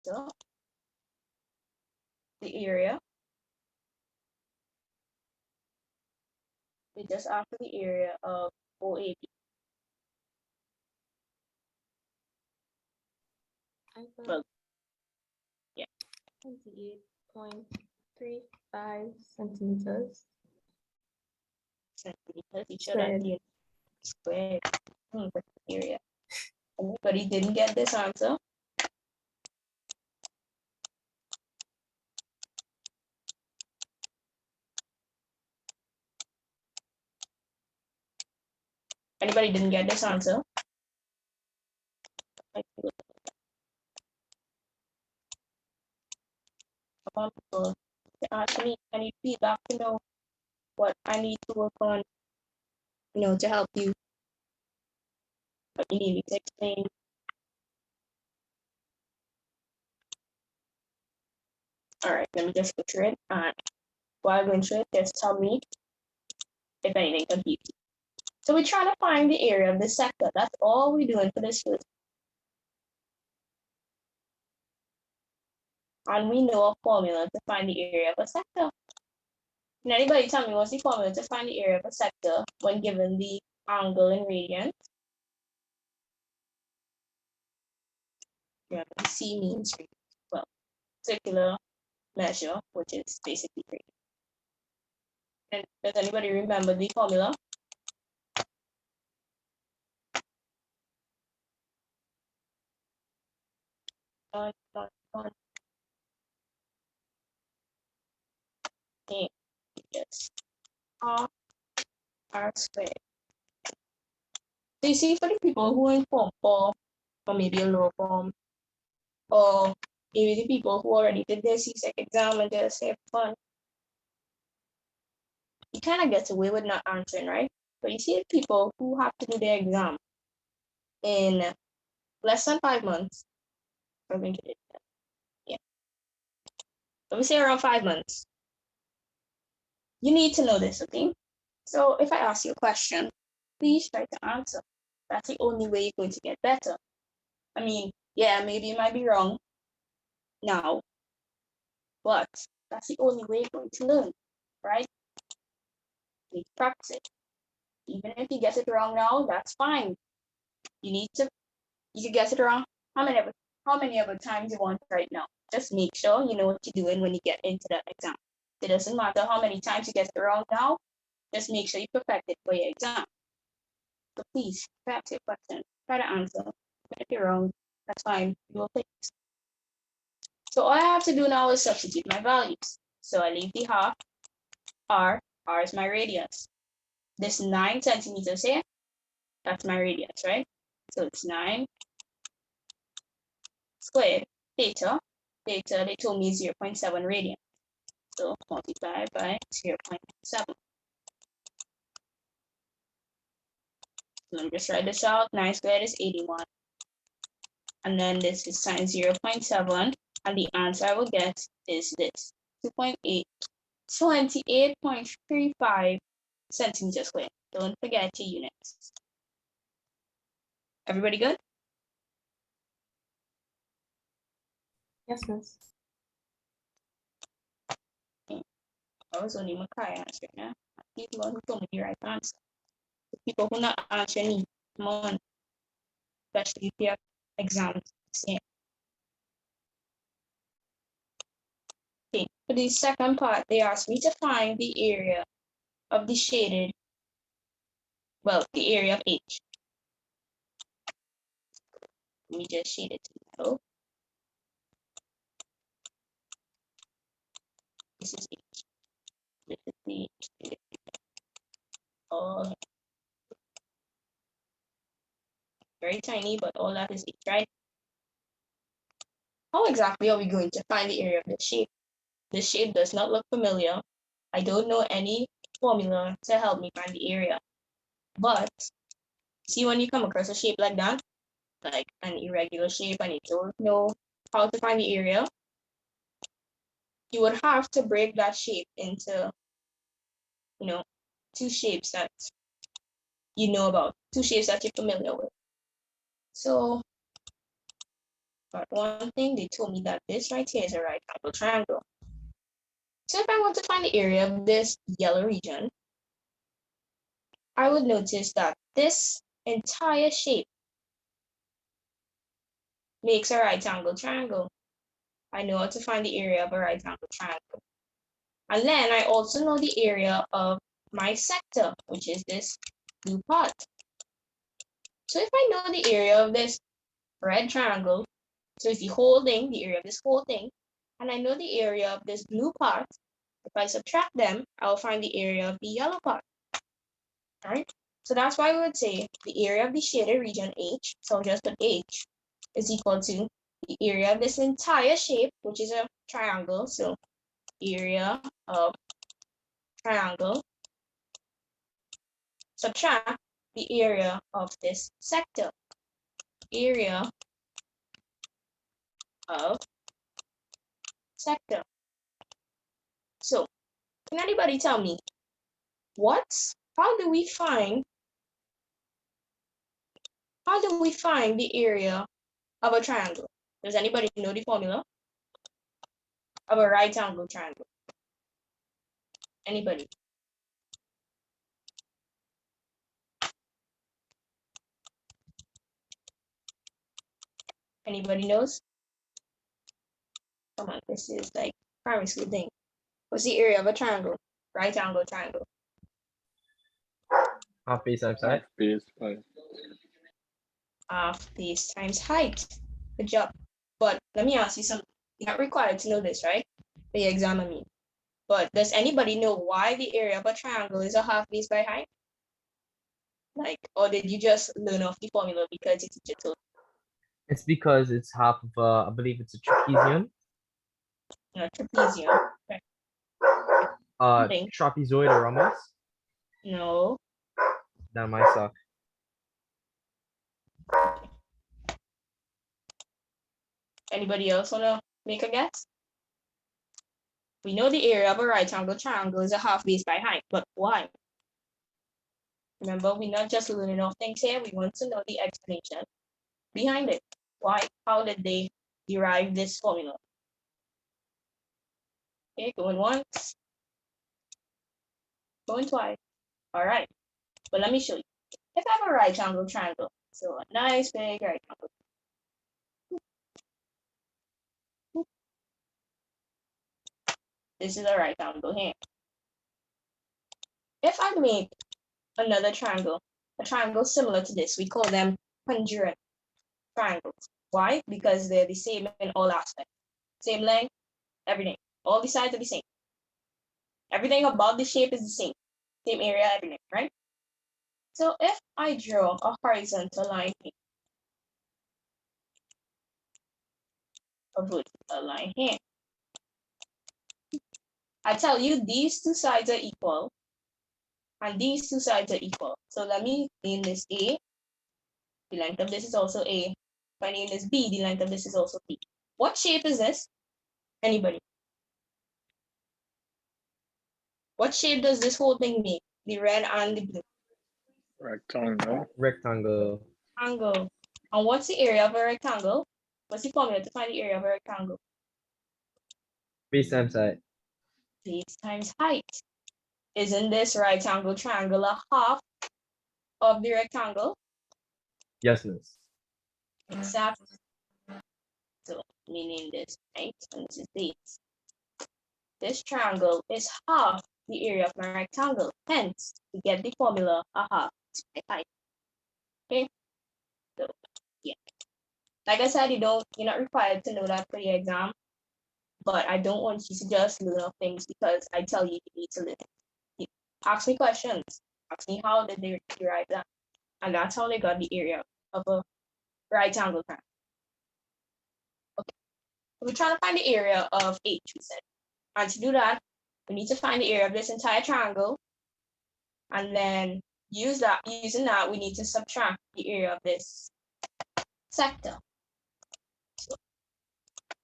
after the area. We're just after the area of OAB. Well, yeah. 28.35 centimeters. Centimeters, you should have been squared. What's the area? Anybody didn't get this answer? Anybody didn't get this answer? Come on, people. To ask me, I need feedback to know what I need to work on, to help you. What you need me to explain. All right, let me just go through it. And while going through it, just tell me if anything confused you. So we're trying to find the area of the sector. That's all we're doing for this first. And we know a formula to find the area of a sector. Can anybody tell me what's the formula to find the area of a sector when given the angle in radians? Yeah, C means, well, circular measure, which is basically radian. And does anybody remember the formula? Yes. R squared. So you see, for the people who are in form 4, or maybe a lower form, or maybe the people who already did their CSEC exam and just have fun, you kind of get away with not answering, right? But you see the people who have to do their exam in less than 5 months, are going to do that. Yeah. Let me say around 5 months. You need to know this, okay? So if I ask you a question, please try to answer. That's the only way you're going to get better. I mean, yeah, maybe you might be wrong now, but that's the only way you're going to learn, right? You need to practice it. Even if you get it wrong now, that's fine. You can get it wrong how many other times you want right now. Just make sure you know what you're doing when you get into that exam. It doesn't matter how many times you get it wrong now, just make sure you perfect it for your exam. So please, practice your question, try to answer. If you're wrong, that's fine, you will fix. So all I have to do now is substitute my values. So I leave the half, R is my radius. This 9 centimeters here, that's my radius, right? So it's 9 squared theta. Theta, they told me 0.7 radian. So multiply by 0.7. Let me just write this out. 9 squared is 81. And then this is times 0.7. And the answer I will get is this. 28.35 centimeters squared. Don't forget your units. Everybody good? Yes, miss. I was only Makai answering, yeah? People who told me the right answer. The people who not answering me, come on. Especially if you have exams. Yeah. Okay, for the second part, they asked me to find the area of the shaded, well, the area of H. Let me just shade it to yellow. This is H. This is the all very tiny, but all that is H, right? How exactly are we going to find the area of this shape? This shape does not look familiar. I don't know any formula to help me find the area. But see, when you come across a shape like that, like an irregular shape, and you don't know how to find the area, you would have to break that shape into, two shapes that you know about, two shapes that you're familiar with. So But one thing, they told me that this right here is a right angle triangle. So if I want to find the area of this yellow region, I would notice that this entire shape makes a right angle triangle. I know how to find the area of a right angle triangle. And then I also know the area of my sector, which is this blue part. So if I know the area of this red triangle, so it's the whole thing, the area of this whole thing, and I know the area of this blue part, if I subtract them, I'll find the area of the yellow part. All right? So that's why we would say the area of the shaded region H, so just put H, is equal to the area of this entire shape, which is a triangle. So area of triangle, subtract the area of this sector, area of sector. So can anybody tell me how do we find the area of a triangle? Does anybody know the formula of a right angle triangle? Anybody? Anybody knows? Come on, this is like primary school thing. What's the area of a triangle? Right angle triangle. Half base times height. Base by Half base times height. Good job. But let me ask you something. You're not required to know this, right? For your exam, I mean. But does anybody know why the area of a triangle is a half base by height? Like, or did you just learn off the formula because it's digital? It's because it's half of I believe it's a trapezium. Trapezium. Thing. Trapezoid or rhombus. No. That might suck. Anybody else wanna make a guess? We know the area of a right angle triangle is a half base by height, but why? Remember, we're not just learning off things here. We want to know the explanation behind it. Why? How did they derive this formula? Okay, going once, going twice. All right, but let me show you. If I have a right angle triangle, so a nice big right angle. This is a right angle here. If I make another triangle, a triangle similar to this, we call them congruent triangles. Why? Because they're the same in all aspects. Same length, everything. All the sides are the same. Everything about the shape is the same. Same area, everything, right? So if I draw a horizontal line here, a vertical line here, I tell you these two sides are equal, and these two sides are equal. So let me name this A. The length of this is also A. If I name this B, the length of this is also B. What shape is this? Anybody? What shape does this whole thing make? The red and the blue. rectangle. Rectangle. Angle. And what's the area of a rectangle? What's the formula to find the area of a rectangle? Base times height. Base times height. Isn't this right angle triangle a half of the rectangle? Yes, miss. Exactly. So meaning this, right? And this is base. This triangle is half the area of my rectangle. Hence, we get the formula a half is my height. Okay. So yeah. Like I said, you're not required to know that for your exam. But I don't want you to just learn off things because I tell you you need to learn it. Ask me questions. Ask me how did they derive that. And that's how they got the area of a right angle triangle. Okay. We're trying to find the area of H, we said. And to do that, we need to find the area of this entire triangle. And then using that, we need to subtract the area of this sector. So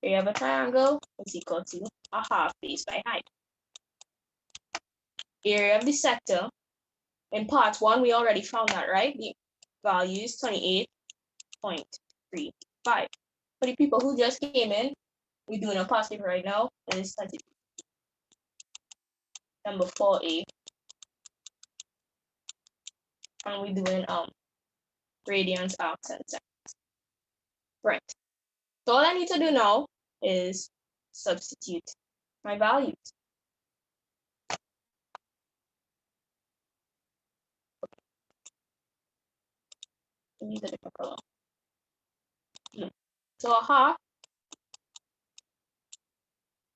area of a triangle is equal to a half base by height. Area of the sector, in part 1, we already found that, right? The value is 28.35. For the people who just came in, we're doing a positive right now, and it's number 4a. And we're doing radians, arcs, and seconds. Right. So all I need to do now is substitute my values. Use a different color. So aha,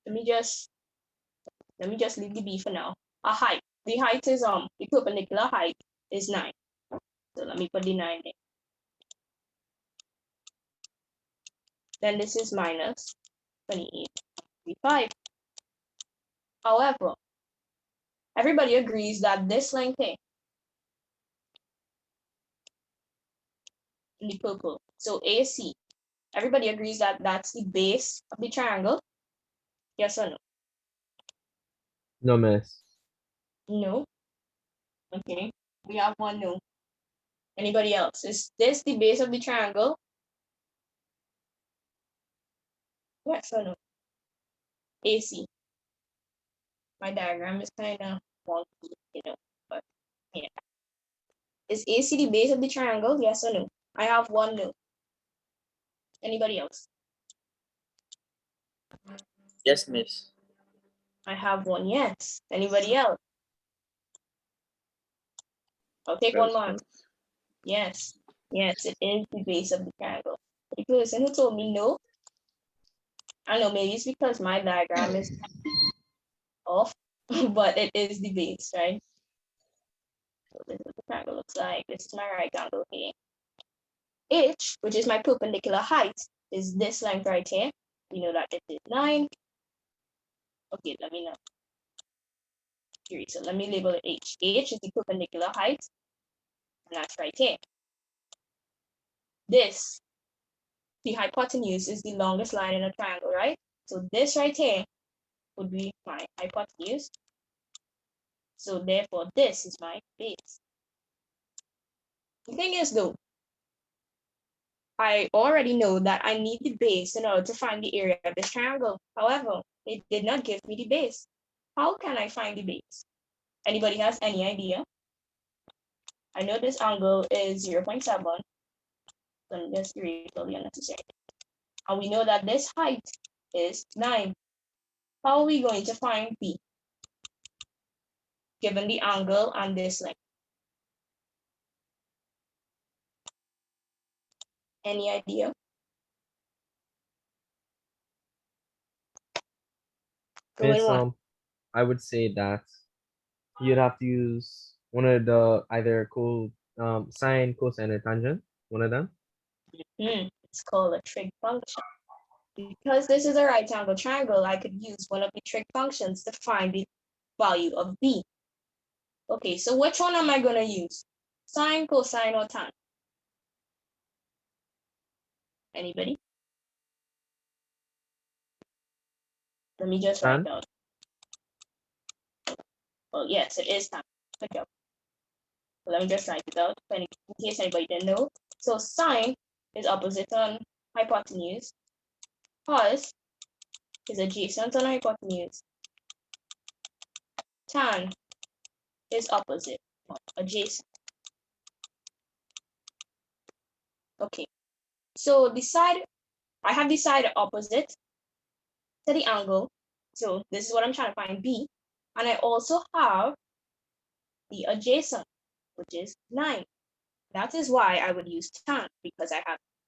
let me just leave the B for now. A height. The height is the perpendicular height is 9. So let me put the 9 there. Then this is minus 28.35. However, everybody agrees that this length here in the purple, so AC, everybody agrees that that's the base of the triangle. Yes or no? No, miss. No. Okay. We have one no. Anybody else? Is this the base of the triangle? Yes or no? AC. My diagram is kind of wonky, but yeah. Is AC the base of the triangle? Yes or no? I have one no. Anybody else? Yes, miss. I have one yes. Anybody else? I'll take one Yes, more. miss. Yes. Yes, it is the base of the triangle. The person who told me no, I know maybe it's because my diagram is off, but it is the base, right? So this is what the triangle looks like. This is my right angle here. H, which is my perpendicular height, is this length right here. We know that it is 9. Okay, let me know. Here, so let me label it H. H is the perpendicular height, and that's right here. This, the hypotenuse, is the longest line in a triangle, right? So this right here would be my hypotenuse. So therefore, this is my base. The thing is though, I already know that I need the base in order to find the area of this triangle. However, it did not give me the base. How can I find the base? Anybody has any idea? I know this angle is 0.7. Let me just erase all the unnecessary. And we know that this height is 9. How are we going to find B? Given the angle and this length. Any idea? Going Miss, one. I would say that you'd have to use one of the either sine, cosine, or tangent. One of them. It's called a trig function. Because this is a right angle triangle, I could use one of the trig functions to find the value of B. Okay, so which one am I going to use? Sine, cosine, or tan? Anybody? Let me just write Tan. down. Oh, yes, it is tan. Good job. So let me just write it out in case anybody didn't know. So sine is opposite on hypotenuse. Cos is adjacent on hypotenuse. Tan is opposite on adjacent. Okay, so I have the side opposite to the angle. So this is what I'm trying to find B. And I also have the adjacent, which is 9. That is why I would use tan, because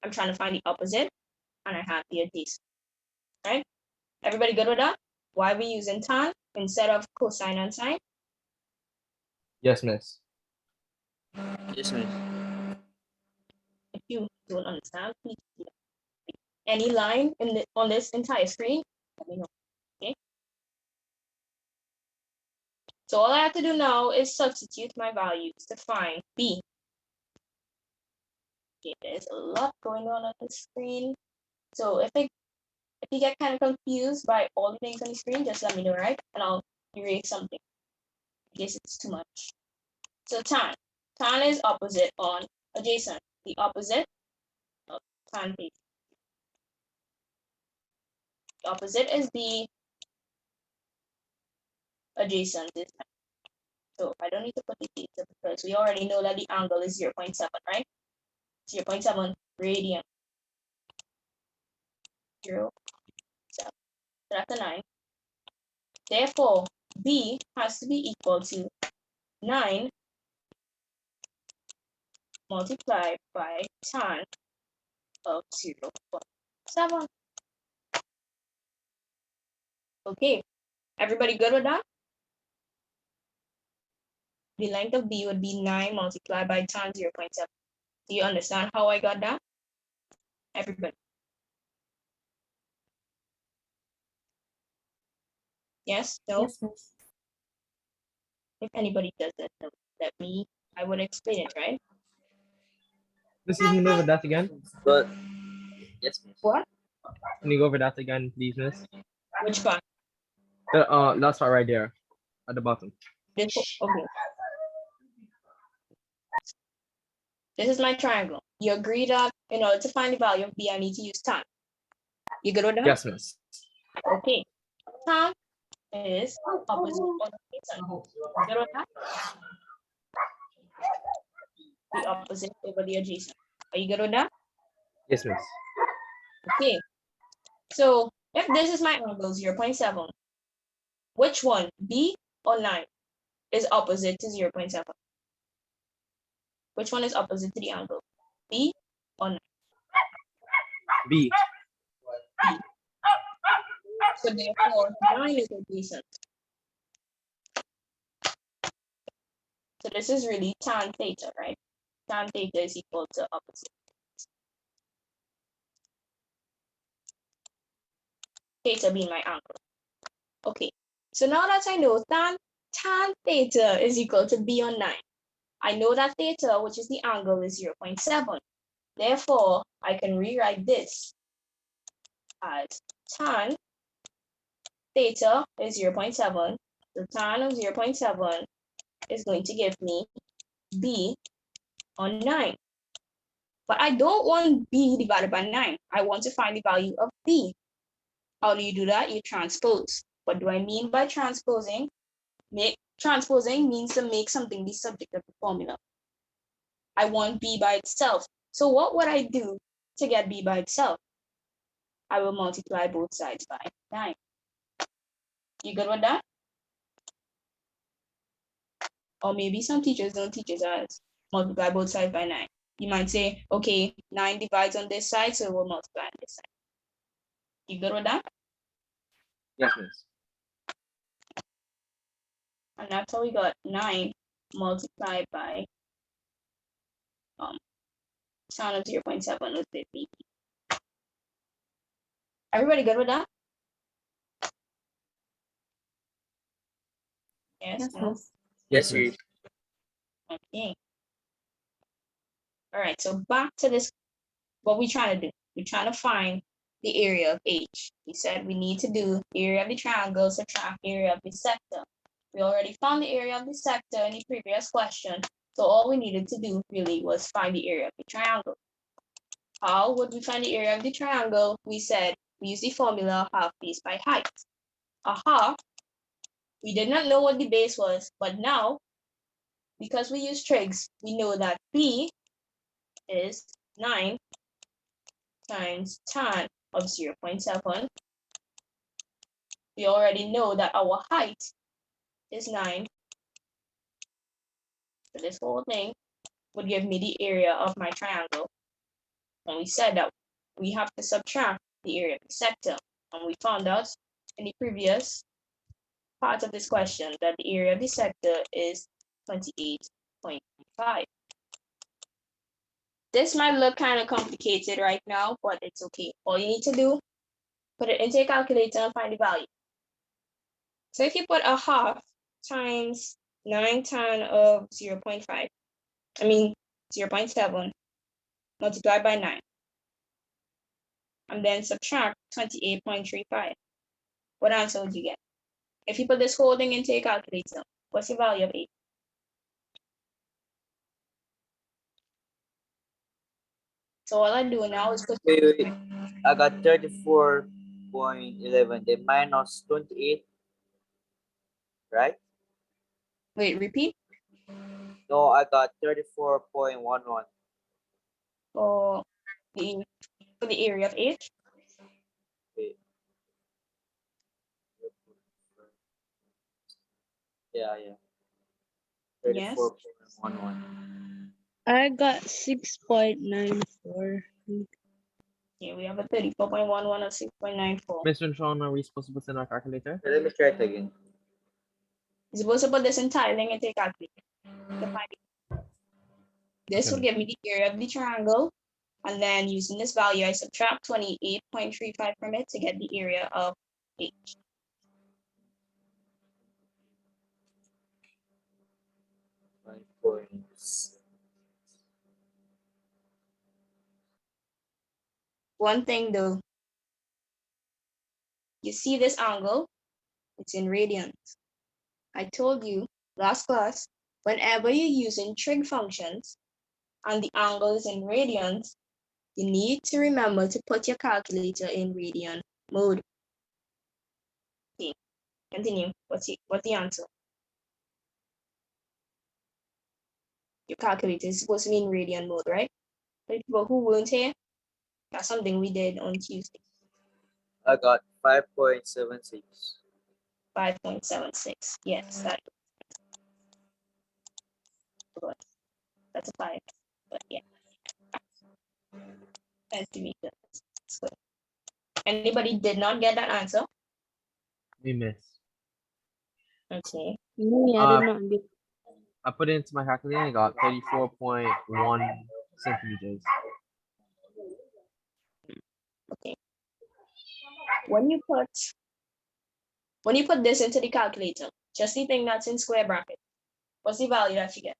I'm trying to find the opposite and I have the adjacent. Right? Everybody good with that? Why are we using tan instead of cosine and sine? Yes, miss. Yes, miss. If you don't understand, please any line on this entire screen, let me know. Okay. So all I have to do now is substitute my values to find B. Okay, there's a lot going on the screen. So if you get kind of confused by all the things on the screen, just let me know, right? And I'll erase something in case it's too much. So tan is opposite on adjacent. The opposite of tan base. The opposite is the adjacent this time. So I don't need to put the theta because we already know that the angle is 0.7, right? 0.7 radian. 0.7. So that's a 9. Therefore, B has to be equal to 9 multiplied by tan of 0.7. Okay, everybody good with that? The length of B would be 9 multiplied by tan 0.7. Do you understand how I got that? Everybody. Yes? No? Yes, miss. If anybody doesn't know, let me, I would explain it, right? Miss, can you go over that again? But yes, miss. What? Can you go over that again, please, miss? Which part? Last part right there at the bottom. This, okay. This is my triangle. You agree that in order to find the value of B, I need to use tan. You good with that? Yes, miss. Okay. Tan is opposite of adjacent. You good with that? The opposite over the adjacent. Are you good with that? Yes, miss. Okay. So if this is my angle 0.7, which one, B or 9, is opposite to 0.7? Which one is opposite to the angle? B or 9? B. So therefore, 9 is adjacent. So this is really tan theta, right? Tan theta is equal to opposite. Theta being my angle. Okay, so now that I know tan theta is equal to B on 9, I know that theta, which is the angle, is 0.7. Therefore, I can rewrite this as tan theta is 0.7. So tan of 0.7 is going to give me B on 9. But I don't want B divided by 9. I want to find the value of B. How do you do that? You transpose. What do I mean by transposing? Transposing means to make something the subject of the formula. I want B by itself. So what would I do to get B by itself? I will multiply both sides by 9. You good with that? Or maybe some teachers don't teach us as multiply both sides by 9. You might say, okay, 9 divides on this side, so we'll multiply on this side. You good with that? Yes, miss. And that's how we got 9 multiplied by tan of 0.7 with the B. Everybody good with that? Yes, Yes, no? miss. Yes, sir. Okay. All right, so back to this, what we're trying to do. We're trying to find the area of H. We said we need to do area of the triangle, subtract area of the sector. We already found the area of the sector in the previous question, so all we needed to do really was find the area of the triangle. How would we find the area of the triangle? We said we use the formula half base by height. A half, we did not know what the base was, but now, because we use trigs, we know that B is 9 times tan of 0.7. We already know that our height is 9. So this whole thing would give me the area of my triangle. And we said that we have to subtract the area of the sector. And we found out in the previous part of this question that the area of the sector is 28.5. This might look kind of complicated right now, but it's okay. All you need to do, put it into your calculator and find the value. So if you put a half times 9 tan of 0.5, I mean 0.7 multiplied by 9, and then subtract 28.35, what answer would you get? If you put this whole thing into your calculator, what's the value of 8? So all I do now is put Wait. I got 34 34.11, then minus 28, right? Wait, repeat. No, I got 34.11. For the for the area of H. Okay. Yeah. Yes. 34.11. I got 6.94. Yeah, we have a 34.11 or 6.94. Mr. Sean, are we supposed to put in our calculator? Okay, let me try it again. You're supposed to put this entire thing into a calculator. to find it. This Okay. will give me the area of the triangle. And then using this value, I subtract 28.35 from it to get the area of H. One thing though, you see this angle, it's in radians. I told you last class, whenever you're using trig functions and the angle is in radians, you need to remember to put your calculator in radian mode. Okay, continue. What's the answer? Your calculator is supposed to be in radian mode, right? For people who weren't here, that's something we did on Tuesday. I got 5.76. 5.76. Yes, that's a 5. But yeah, centimeters. So, anybody did not get that answer? We missed. Okay. Me, I did not get. I put it into my calculator and I got 34.1 centimeters. Okay. When you put this into the calculator, just the thing that's in square bracket, what's the value that you get?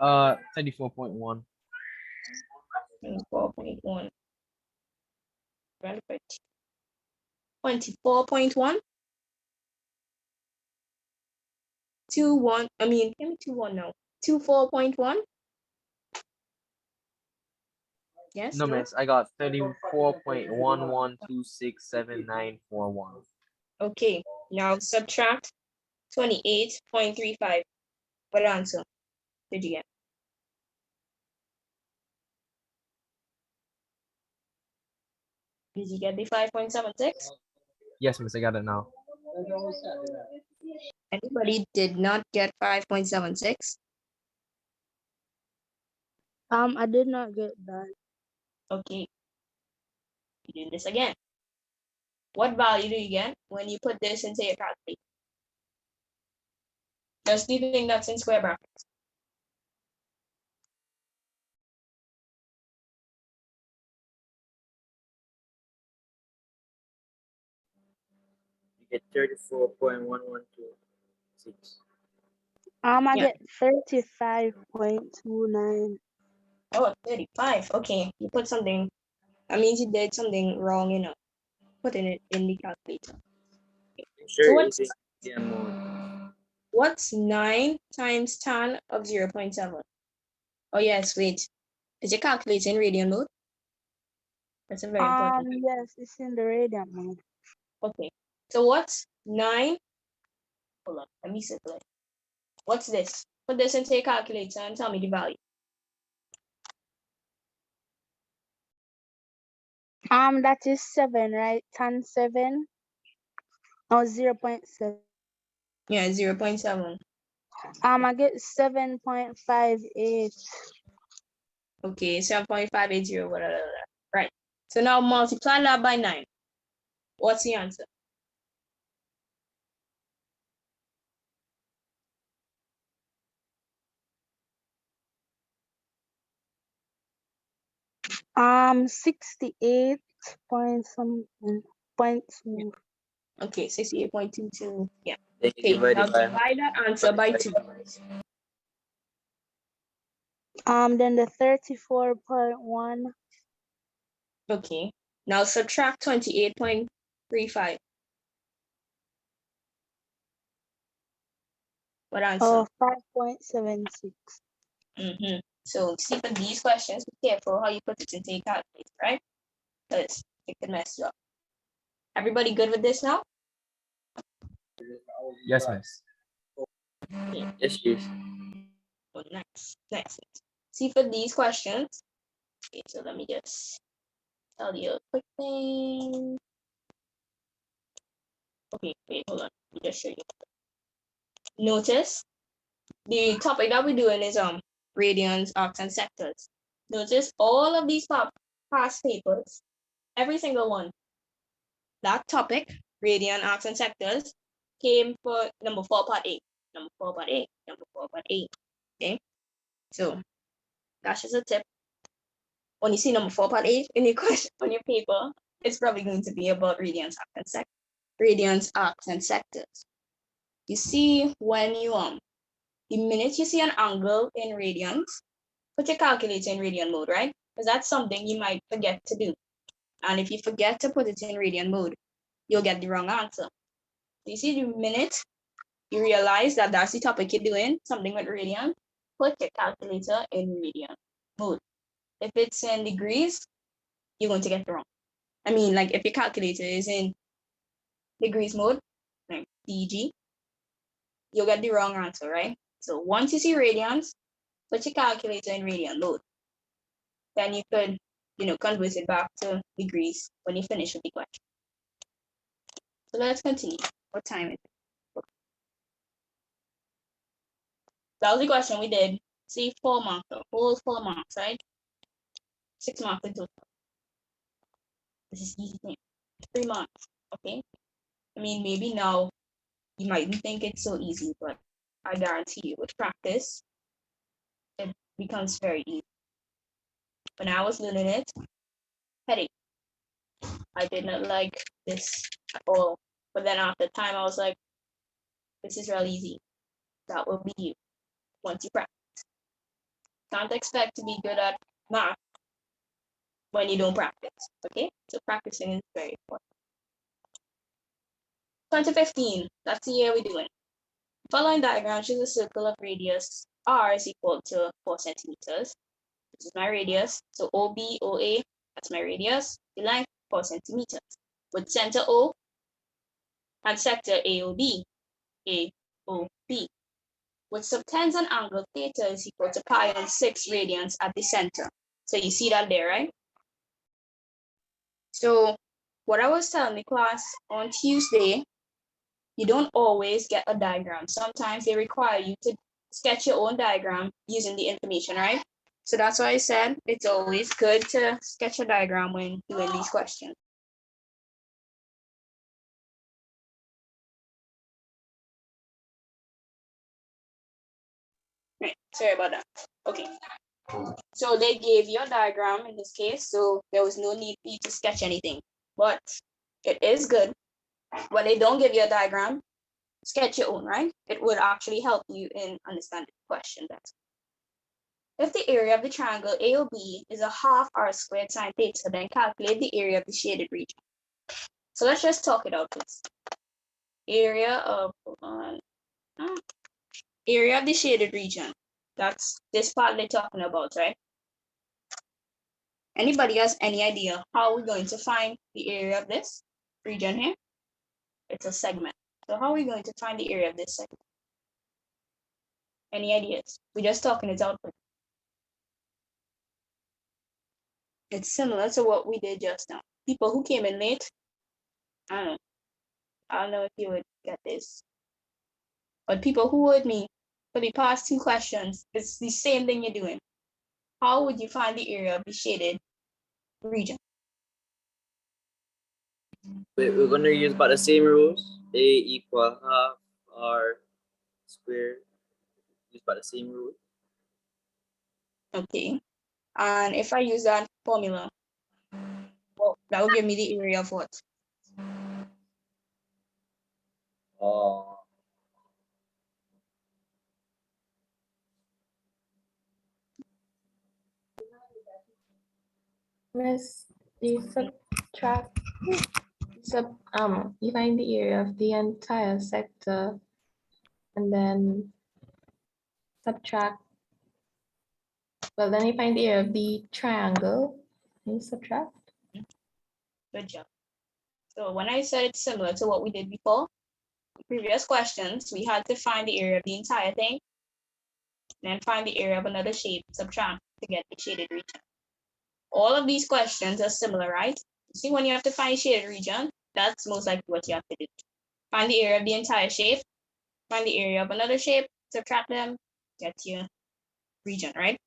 34.1. 24.1. 24.1. 21. I mean, give me 21 now. 24.1. Yes. No, miss. I got 34.11267941. Okay. Now subtract 28.35. What answer did you get? Did you get the 5.76? Yes, miss. I got it now. Anybody did not get 5.76? I did not get that. Okay. You do this again. What value do you get when you put this into your calculator? Just the thing that's in square brackets. You get 34.1126. I Yeah. get 35.29. Oh, 35. Okay. You put something. That means you did something wrong, putting it in the calculator. I'm So sure using mode. what's 9 times tan of 0.7? Oh yes, wait. Is your calculator in radian mode? That's a very important. Yes, it's in the radiant mode. Okay. So what's 9? Hold on, let me circle it. What's this? Put this into your calculator and tell me the value. That is 7, right? Tan 7. Oh, 0.7. Yeah, 0.7. I get 7.58. Okay, 7.580, whatever. Right. So now multiply that by 9. What's the answer? Um, 68 point something. Point two. Okay, 68.22. Yeah. Then you Okay, divide now it by divide that answer by 2. Then the 34.1. Okay. Now subtract 28.35. What answer? Oh, 5.76. So see, for these questions, be careful how you put it into your calculator, right? Because it can mess you up. Everybody good with this now? Yes, miss. Yes, yes. Oh, next. See for these questions. Okay, so let me just tell you a quick thing. Okay, wait, hold on. Let me just show you. Notice the topic that we're doing is radians, arcs, and sectors. Notice all of these past papers, every single one. That topic, radian, arcs, and sectors, came for number 4, part 8. Number 4, part 8. Number 4, part 8. Okay, so that's just a tip. When you see number 4, part 8 in your question on your paper, it's probably going to be about radians, arcs, and sectors. You see when you the minute you see an angle in radians, put your calculator in radian mode, right? Because that's something you might forget to do. And if you forget to put it in radian mode, you'll get the wrong answer. You see, the minute you realize that that's the topic you're doing, something with radian, put your calculator in radian mode. If it's in degrees, you're going to get it wrong. I mean, like if your calculator is in degrees mode, like DG, you'll get the wrong answer, right? So once you see radians, put your calculator in radian mode. Then you could, convert it back to degrees when you finish with the question. So let's continue. What time is it? That was the question we did. See, 4 marks, the whole 4 marks, right? 6 marks in total. This is easy thing. 3 marks, okay? I mean, maybe now you mightn't think it's so easy, but I guarantee you with practice, it becomes very easy. When I was learning it, headache. I did not like this at all. But then after time, I was like, this is real easy. That will be you once you practice. Can't expect to be good at math when you don't practice, okay? So practicing is very important. 2015, that's the year we're doing. Following diagram shows a circle of radius r is equal to 4 centimeters. This is my radius. So OB, OA, that's my radius. The length, 4 centimeters. With center O and sector AOB, AOB. With subtends an angle theta is equal to pi on 6 radians at the center. So you see that there, right? So what I was telling the class on Tuesday, you don't always get a diagram. Sometimes they require you to sketch your own diagram using the information, right? So that's why I said it's always good to sketch a diagram when doing these questions. Right, sorry about that. Okay. So they gave you a diagram in this case, so there was no need for you to sketch anything. But it is good when they don't give you a diagram, sketch your own, right? It would actually help you in understanding the question better. If the area of the triangle AOB is a half r squared sine theta, then calculate the area of the shaded region. So let's just talk it out, please. Area of the shaded region. That's this part they're talking about, right? Anybody has any idea how we're going to find the area of this region here? It's a segment. So how are we going to find the area of this segment? Any ideas? We're just talking it out. It's similar to what we did just now. People who came in late, I don't know if you would get this. But people who heard me for the past 2 questions, it's the same thing you're doing. How would you find the area of the shaded region? We're gonna use about the same rules. A equal half r squared. Use about the same rule. Okay. And if I use that formula, well, that will give me the area of what? Miss, you subtract, you find the area of the entire sector and then subtract. Well, then you find the area of the triangle and you subtract. Good job. So when I said it's similar to what we did before, the previous questions, we had to find the area of the entire thing, then find the area of another shape, subtract to get the shaded region. All of these questions are similar, right? You see, when you have to find shaded region, that's most likely what you have to do. Find the area of the entire shape, find the area of another shape, subtract them, get your region, right?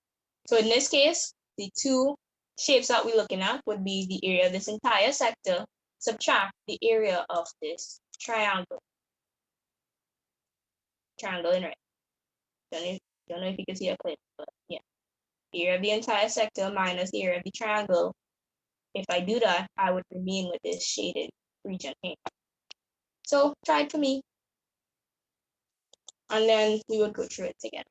So in this case, the two shapes that we're looking at would be the area of this entire sector, subtract the area of this triangle. Triangle in red. Don't know if you can see it clear, but yeah. The area of the entire sector minus the area of the triangle. If I do that, I would remain with this shaded region here. So try it for me. And then we would go through it together.